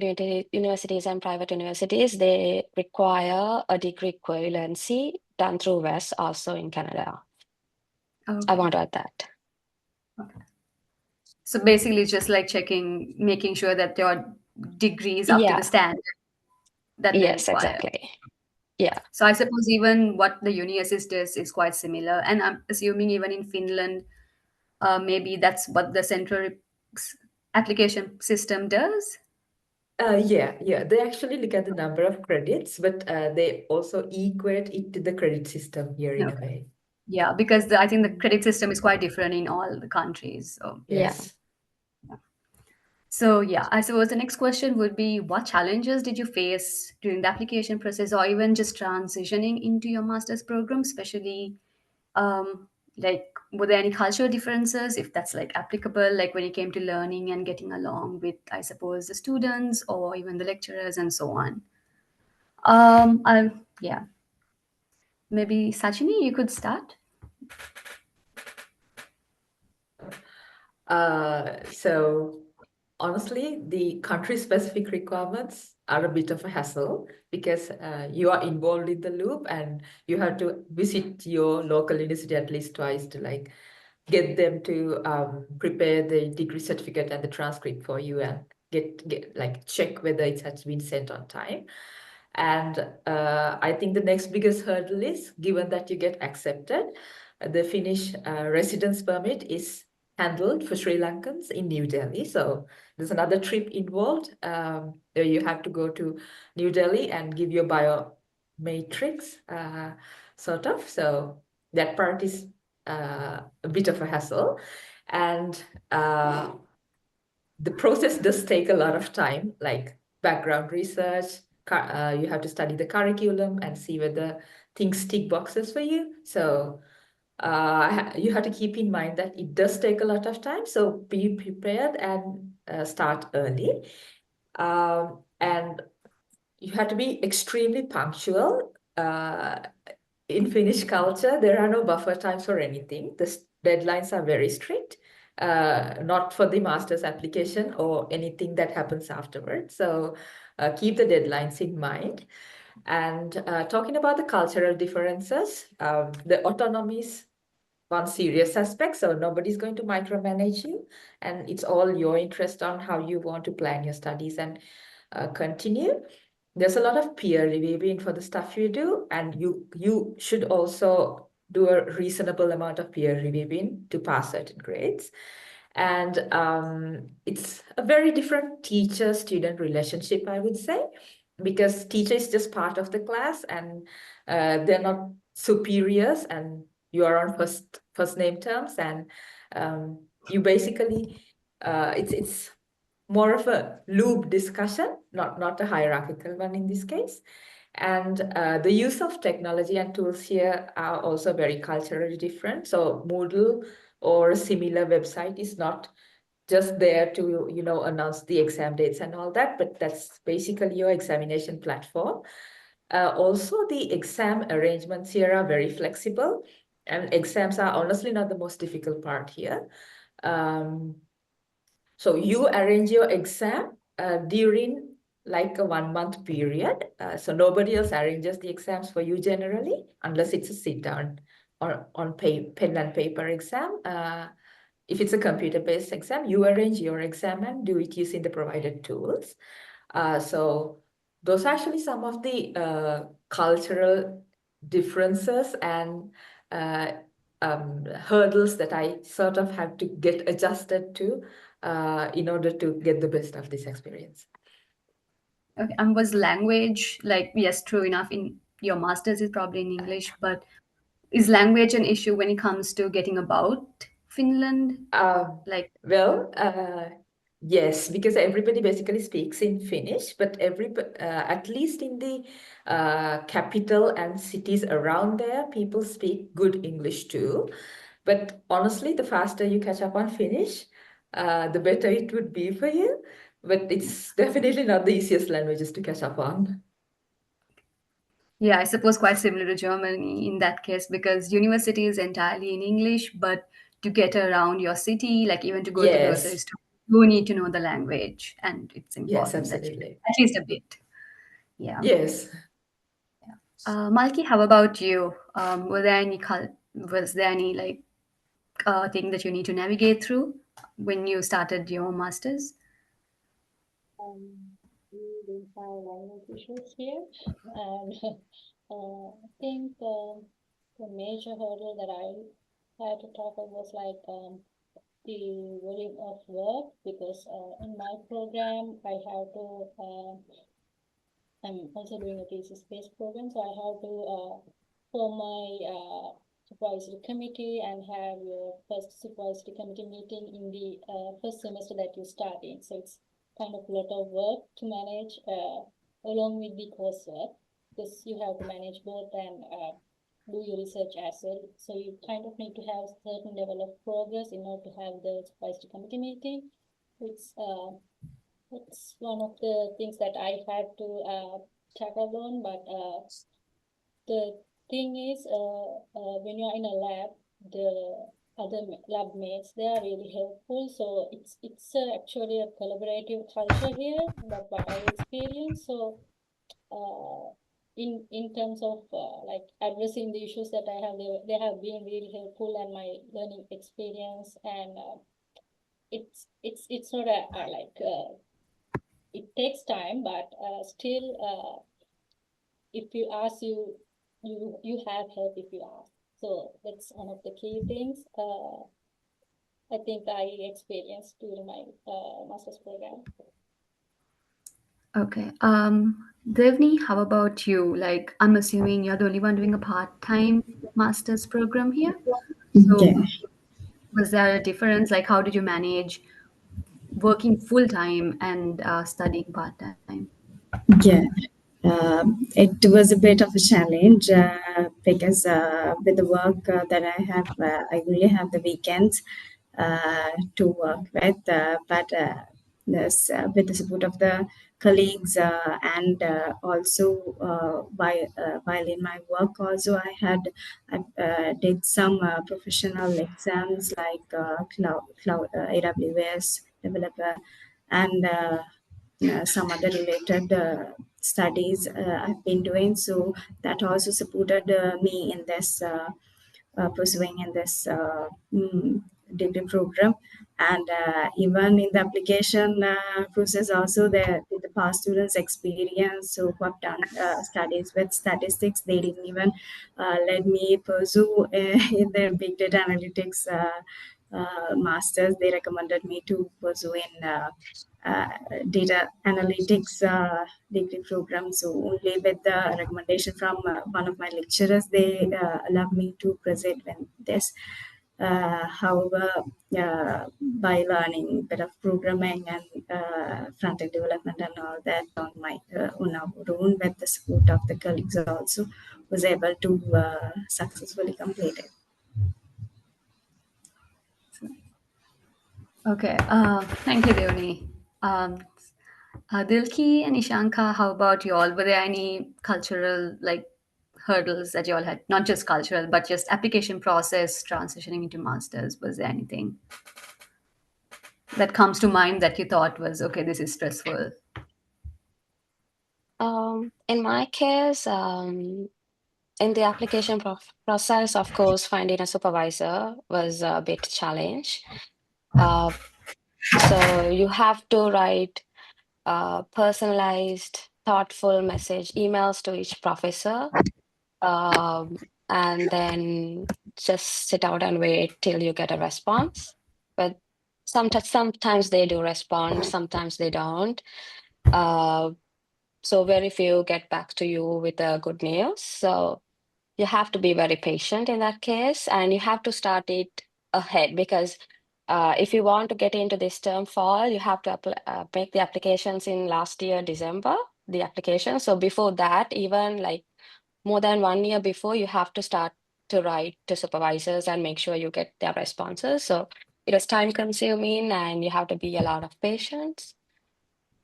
universities and private universities, they require a degree equivalency done through WiDS also in Canada. Okay. I want to add that. Okay. So basically, it's just like checking, making sure that your degree is up to the standard that they Yes, require. exactly. Yeah. So I suppose even what the uni assist does is quite similar, and I'm assuming even in Finland, maybe that's what the central application system does. Yeah. They actually look at the number of credits, but they also equate it to the credit system here in a Okay. way. Yeah, because I think the credit system is quite different in all the countries. So Yes. So yeah, I suppose the next question would be, what challenges did you face during the application process or even just transitioning into your master's program, especially like were there any cultural differences, if that's like applicable, like when it came to learning and getting along with, I suppose, the students or even the lecturers and so on? Yeah, maybe Sachini, you could start. So honestly, the country-specific requirements are a bit of a hassle because you are involved in the loop and you have to visit your local university at least twice to like get them to prepare the degree certificate and the transcript for you and get like check whether it has been sent on time. And I think the next biggest hurdle is, given that you get accepted, the Finnish residence permit is handled for Sri Lankans in New Delhi. So there's another trip involved. You have to go to New Delhi and give your biometrics, sort of. So that part is a bit of a hassle. And the process does take a lot of time, like background research. You have to study the curriculum and see whether things tick boxes for you. So you have to keep in mind that it does take a lot of time. So be prepared and start early. And you have to be extremely punctual. In Finnish culture, there are no buffer times or anything. The deadlines are very strict, not for the master's application or anything that happens afterwards. So keep the deadlines in mind. And talking about the cultural differences, the autonomy is one serious aspect. So nobody's going to micromanage you, and it's all your interest on how you want to plan your studies and continue. There's a lot of peer reviewing for the stuff you do, and you should also do a reasonable amount of peer reviewing to pass certain grades. And it's a very different teacher-student relationship, I would say, because teacher is just part of the class and they're not superiors, and you are on first name terms, and you basically it's more of a loop discussion, not a hierarchical one in this case. And the use of technology and tools here are also very culturally different. So Moodle or a similar website is not just there to, announce the exam dates and all that, but that's basically your examination platform. Also, the exam arrangements here are very flexible, and exams are honestly not the most difficult part here. So you arrange your exam during like a 1 month period. So nobody else arranges the exams for you generally, unless it's a sit down or on pen and paper exam. If it's a computer-based exam, you arrange your exam and do it using the provided tools. So those are actually some of the cultural differences and hurdles that I sort of have to get adjusted to in order to get the best of this experience. Okay, and was language like, yes, true enough, in your master's is probably in English, but is language an issue when it comes to getting about Finland? Like, Well, Yes, because everybody basically speaks in Finnish, but at least in the capital and cities around there, people speak good English too. But honestly, the faster you catch up on Finnish, the better it would be for you. But it's definitely not the easiest languages to catch up on. Yeah, I suppose quite similar to Germany in that case, because university is entirely in English, but to get around your city, like even to go to grocery Yes, store, you need to know the language, and it's yes, important that you absolutely. at least a bit. Yeah. Yes. Malki, how about you? Was there any like thing that you need to navigate through when you started your masters? We didn't have language issues here, and I think the major hurdle that I had to tackle was like the volume of work, because in my program I have to I'm also doing a thesis-based program, so I have to form my supervisory committee and have your first supervisory committee meeting in the first semester that you start in. So it's kind of a lot of work to manage along with the coursework, because you have to manage both and do your research as well. So you kind of need to have a certain level of progress in order to have the supervisory committee meeting. It's one of the things that I had to tackle on, but the thing is, when you're in a lab, the other lab mates, they are really helpful. So it's actually a collaborative culture here. That's what I experienced. So in terms of like addressing the issues that I have, they have been really helpful, and my learning experience, and it's not a like it takes time, but still, if you ask, you have help if you ask. So that's one of the key things I think I experienced during my master's program. Okay. Dewni, how about you? Like, I'm assuming you're the only one doing a part-time master's program here. So, Yeah. was there a difference? Like, how did you manage working full-time and studying part-time? Yeah, it was a bit of a challenge because with the work that I have, I really have the weekends to work with. With the support of the colleagues and also while in my work, also I did some professional exams like AWS developer and some other related studies I've been doing. So that also supported me in this pursuing in this degree program. And even in the application process, also the past students' experience, so who have done studies with statistics, they didn't even let me pursue in their big data analytics masters. They recommended me to pursue in uh, data analytics degree program. So only with the recommendation from one of my lecturers, they allowed me to proceed with this. However, by learning a bit of programming and front-end development and all that on our own, with the support of the colleagues, also was able to successfully complete it. Okay. Thank you, Dewni. Dilky and Ishanka, how about you all? Were there any cultural like hurdles that you all had? Not just cultural, but just application process transitioning into masters. Was there anything that comes to mind that you thought was okay? This is stressful. In my case, in the application process, of course, finding a supervisor was a bit challenge. So you have to write personalized, thoughtful message emails to each professor, and then just sit out and wait till you get a response. But sometimes they do respond, sometimes they don't. So very few get back to you with the good news. So you have to be very patient in that case, and you have to start it ahead, because if you want to get into this term fall, you have to make the applications in last year, December, the application. So before that, even like more than 1 year before, you have to start to write to supervisors and make sure you get their responses. So it is time consuming and you have to be a lot of patience.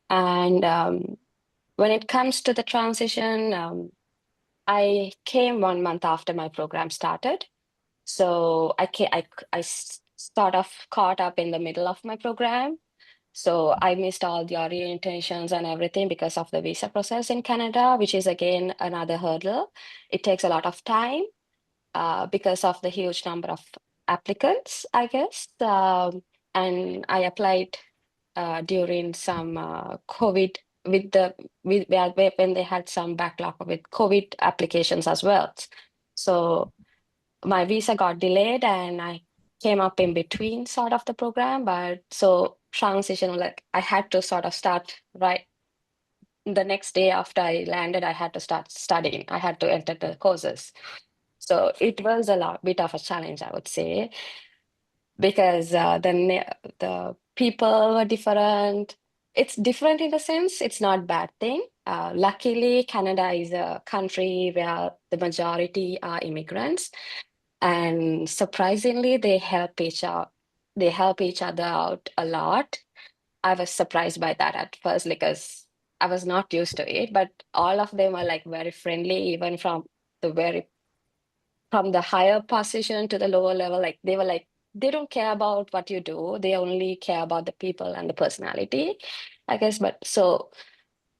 And when it comes to the transition, I came 1 month after my program started. So I sort of caught up in the middle of my program. So I missed all the orientations and everything because of the visa process in Canada, which is again another hurdle. It takes a lot of time because of the huge number of applicants, I guess. And I applied during some COVID when they had some backlog with COVID applications as well. So my visa got delayed and I came up in between sort of the program, but so transition, like I had to sort of start right the next day after I landed, I had to start studying. I had to enter the courses. So it was a bit of a challenge, I would say, because the people were different. It's different in a sense, it's not a bad thing. Luckily, Canada is a country where the majority are immigrants. And surprisingly, they help each other out a lot. I was surprised by that at first because I was not used to it, but all of them are like very friendly, even from the higher position to the lower level. Like they don't care about what you do. They only care about the people and the personality, I guess. But so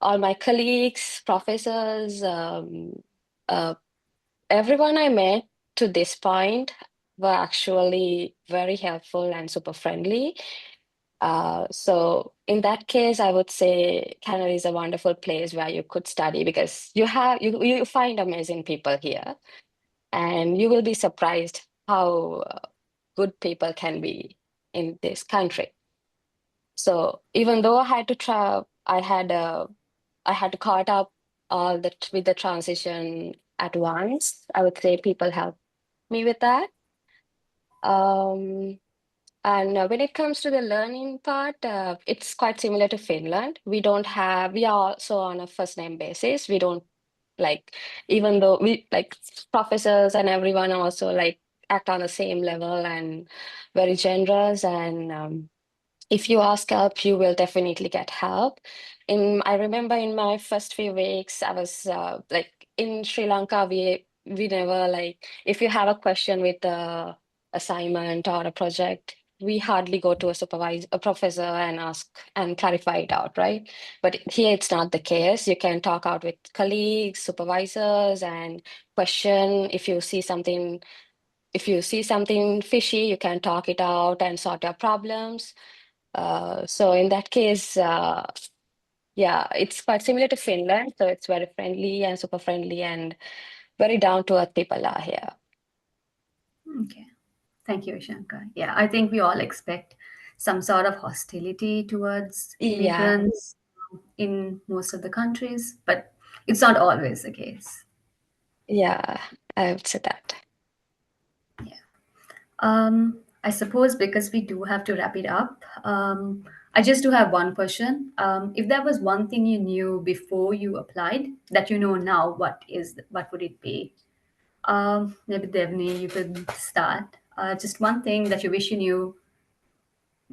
all my colleagues, professors, everyone I met to this point were actually very helpful and super friendly. So in that case, I would say Canada is a wonderful place where you could study because you find amazing people here, and you will be surprised how good people can be in this country. So even though I had to travel, I had to caught up with the transition at once. I would say people helped me with that. And when it comes to the learning part, it's quite similar to Finland. We are also on a first name basis. We don't even though we professors and everyone also act on the same level and very generous. And if you ask help, you will definitely get help. I remember in my first few weeks, I was in Sri Lanka, we never if you have a question with the assignment or a project, we hardly go to a professor and ask and clarify it out, right? But here it's not the case. You can talk out with colleagues, supervisors, and question if you see something. If you see something fishy, you can talk it out and sort your problems. So in that case, yeah, it's quite similar to Finland. So it's very friendly and super friendly and very down to earth people are here. Okay. Thank you, Shankar. Yeah, I think we all expect some sort of hostility towards immigrants in most of the countries, but it's not always the case. Yeah, I would say that. Yeah. I suppose because we do have to wrap it up, I just do have one question. If there was one thing you knew before you applied that you know now, what would it be? Maybe Dewni, you could start. Just one thing that you wish you knew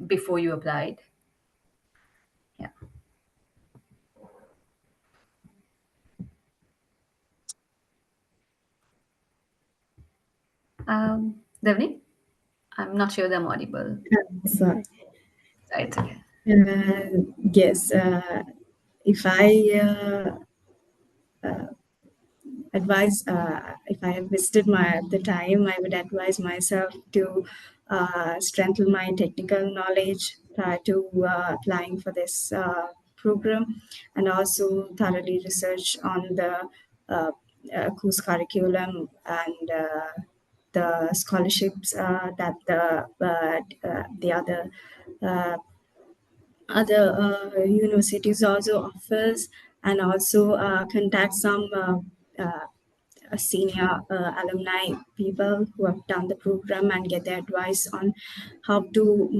before you applied. Yeah. Dewni? I'm not sure I'm audible. Sorry. It's okay. Yes, if I if I have visited the time, I would advise myself to strengthen my technical knowledge prior to applying for this program, and also thoroughly research on the course curriculum and the scholarships that the other universities also offers, and also contact some senior alumni people who have done the program and get their advice on how to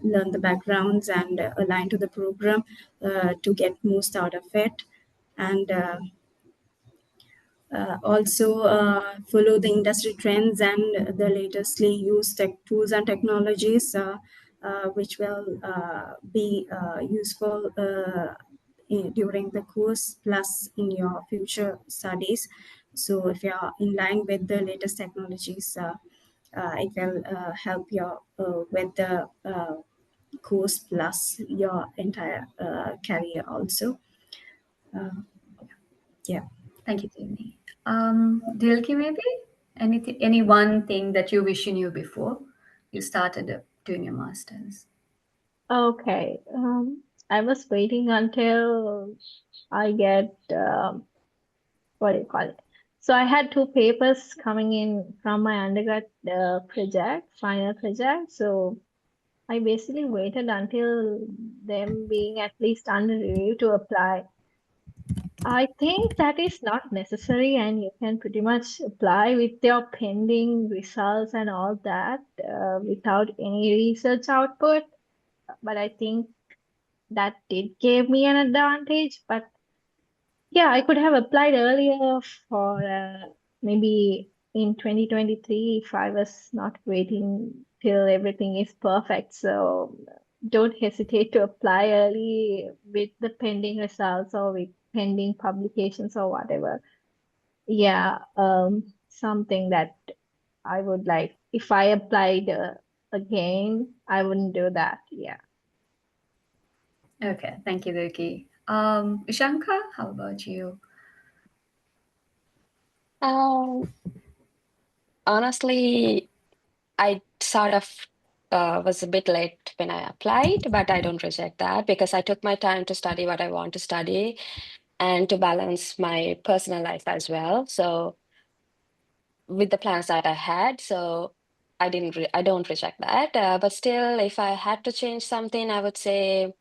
learn the backgrounds and align to the program to get most out of it. And also follow the industry trends and the latestly used tech tools and technologies which will be useful during the course plus in your future studies. So if you are in line with the latest technologies, it will help you with the course plus your entire career also. Yeah. Thank you, Dewni. Dilky, maybe any one thing that you wish you knew before you started doing your masters? Okay. I was waiting until I get what do you call it? So I had 2 papers coming in from my undergrad final project. So I basically waited until them being at least under review to apply. I think that is not necessary, and you can pretty much apply with your pending results and all that without any research output. But I think that did give me an advantage. But yeah, I could have applied earlier for maybe in 2023 if I was not waiting till everything is perfect. So don't hesitate to apply early with the pending results or with pending publications or whatever. Yeah, something that I would like, if I applied again, I wouldn't do that. Yeah. Okay, thank you, Dilky. Ishanka, how about you? Honestly, I sort of was a bit late when I applied, but I don't reject that because I took my time to study what I want to study and to balance my personal life as well. So with the plans that I had, so I don't reject that. But still, if I had to change something, I would say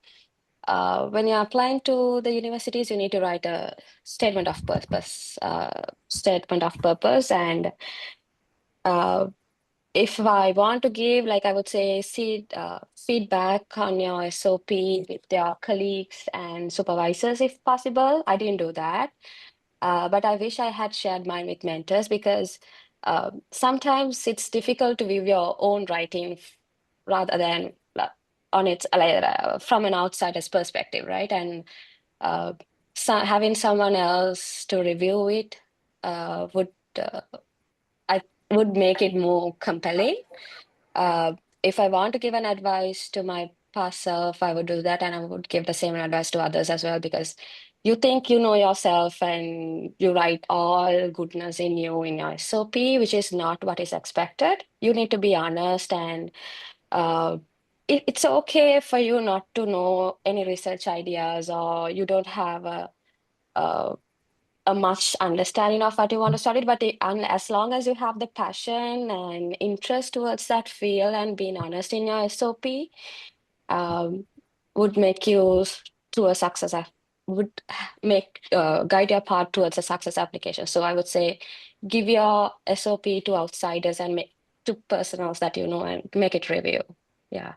when you're applying to the universities, you need to write a statement of purpose. And if I want to give, like I would say, feedback on your SOP with your colleagues and supervisors, if possible. I didn't do that. But I wish I had shared mine with mentors because sometimes it's difficult to view your own writing rather than from an outsider's perspective, right? And having someone else to review it would make it more compelling. If I want to give an advice to my past self, I would do that, and I would give the same advice to others as well, because you think you know yourself and you write all goodness in you in your SOP, which is not what is expected. You need to be honest, and it's okay for you not to know any research ideas, or you don't have a much understanding of what you want to study, but as long as you have the passion and interest towards that field and being honest in your SOP, would make you to a success, would guide your path towards a success application. So I would say give your SOP to outsiders and to personals that you know and make it review. Yeah.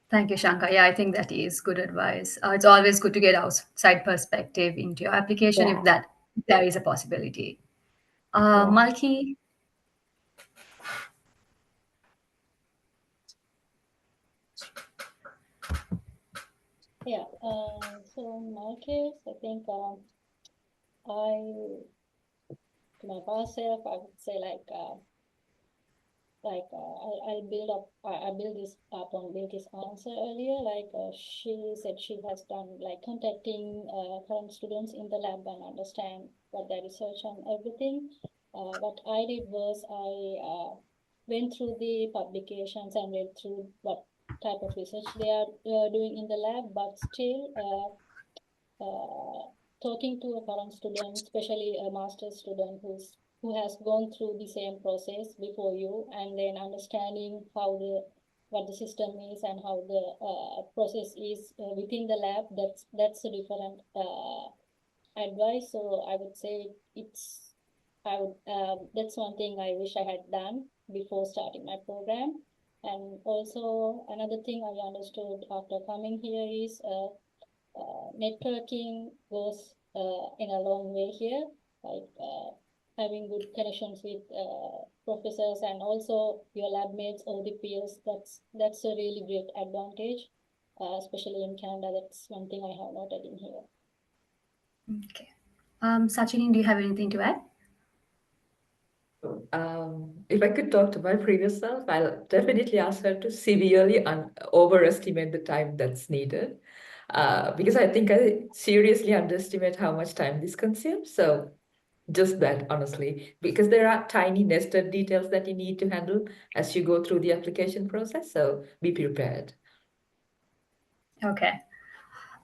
Thank you, Shankar. Yeah, I think that is good advice. It's always good to get outside perspective into your application if there is a possibility. Malki? Yeah, so in my case, I think to my past self, I would say I build this upon Dilky's answer earlier. She said she has done contacting current students in the lab and understand what their research and everything. What I did was I went through the publications and read through what type of research they are doing in the lab, but still talking to a current student, especially a master's student who has gone through the same process before you, and then understanding what the system is and how the process is within the lab. That's a different advice. So I would say that's one thing I wish I had done before starting my program. And also another thing I understood after coming here is networking goes in a long way here, like having good connections with professors and also your lab mates or the peers. That's a really great advantage, especially in Canada. That's one thing I have noted in here. Okay. Sachini, do you have anything to add? If I could talk to my previous self, I'll definitely ask her to severely overestimate the time that's needed. Because I think I seriously underestimate how much time this consumes. So just that, honestly, because there are tiny nested details that you need to handle as you go through the application process. So be prepared. Okay.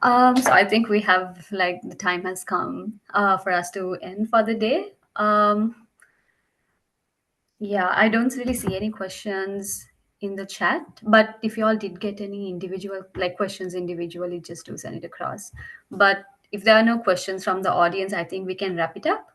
So I think we have, like, the time has come for us to end for the day. Yeah, I don't really see any questions in the chat, but if you all did get any individual, like, questions individually, just do send it across. But if there are no questions from the audience, I think we can wrap it up.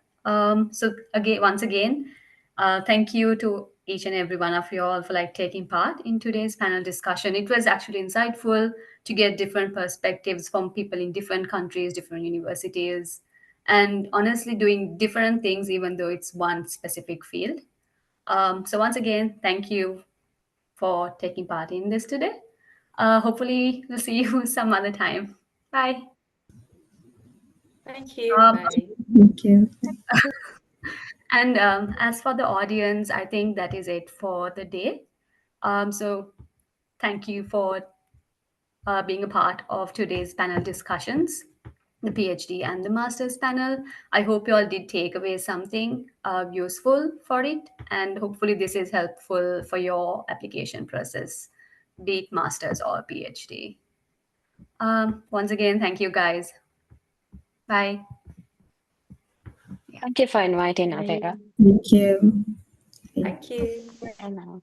So again, once again, thank you to each and every one of you all for, like, taking part in today's panel discussion. It was actually insightful to get different perspectives from people in different countries, different universities, and honestly doing different things, even though it's one specific field. So once again, thank you for taking part in this today. Hopefully, we'll see you some other time. Bye. Thank you. Um, Bye. Thank you. And as for the audience, I think that is it for the day. So thank you for being a part of today's panel discussions, the PhD and the master's panel. I hope you all did take away something useful for it, and hopefully this is helpful for your application process, be it master's or PhD. Once again, thank you guys. Bye. Thank you for inviting Nathira. Thank you. Thank you. And out.